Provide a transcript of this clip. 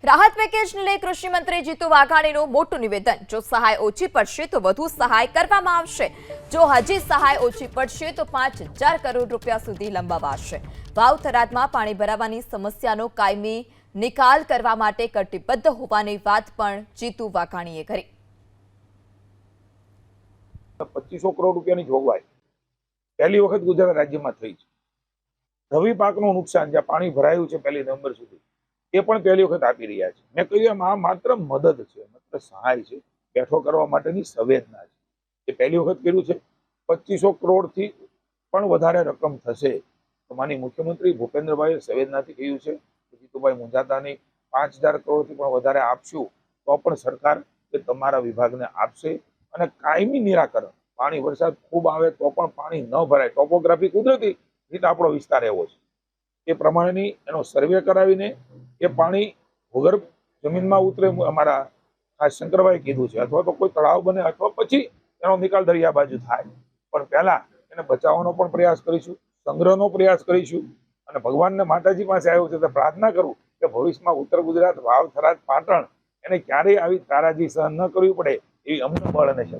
રાહત પેકેજને લઈ કૃષિ મંત્રી જીતુ વાઘાણીનું મોટું નિવેદન। જો સહાય ઓછી પડશે તો વધુ સહાય કરવામાં આવશે। જો હજી સહાય ઓછી પડશે તો 5,000 કરોડ રૂપિયા સુધી લંબાવાશે। વાવ થરાદમાં પાણી ભરાવાની સમસ્યાનો કાયમી નિકાલ કરવા માટે કટિબદ્ધ હોવાની વાત પણ જીતુ વાઘાણીએ કરી। 2500 કરોડ રૂપિયાની જોગવાઈ પહેલી વખત ગુજરાત રાજ્યમાં થઈ છે। રવિ પાકનું નુકસાન જ્યાં પાણી ભરાયું છે 1 નવેમ્બર સુધી એ પણ પહેલી વખત આપી રહ્યા છે। મેં કહ્યું આ માત્ર મદદ છે, માત્ર સહાય છે, બેઠો કરવા માટેની સંવેદના છે। એ પહેલી વખત કર્યું છે। 2500 કરોડથી પણ વધારે રકમ થશે તો માનનીય મુખ્યમંત્રી ભૂપેન્દ્રભાઈએ સંવેદનાથી કહ્યું છે જીતુભાઈ મૂંઝાતા નહીં, 5,000 કરોડથી પણ વધારે આપશું તો પણ સરકાર એ તમારા વિભાગને આપશે અને કાયમી નિરાકરણ। પાણી વરસાદ ખૂબ આવે તો પણ પાણી ન ભરાય, ટોપોગ્રાફી કુદરતી રીતે આપણો વિસ્તાર એવો છે એ પ્રમાણેની એનો સર્વે કરાવીને એ પાણી ભૂગર્ભ જમીનમાં ઉતરે, અમારા ખાસ શંકરભાઈ કીધું છે, અથવા તો કોઈ તળાવ બને અથવા પછી એનો નિકાલ દરિયા બાજુ થાય, પણ પહેલા એને બચાવવાનો પણ પ્રયાસ કરીશું, સંગ્રહનો પ્રયાસ કરીશું અને ભગવાનને માતાજી પાસે આવ્યું છે તો પ્રાર્થના કરું કે ભવિષ્યમાં ઉત્તર ગુજરાત, વાવ, થરાદ, પાટણ એને ક્યારેય આવી તારાજી સહન ન કરવી પડે એવી અમને બળ અને શક્તિ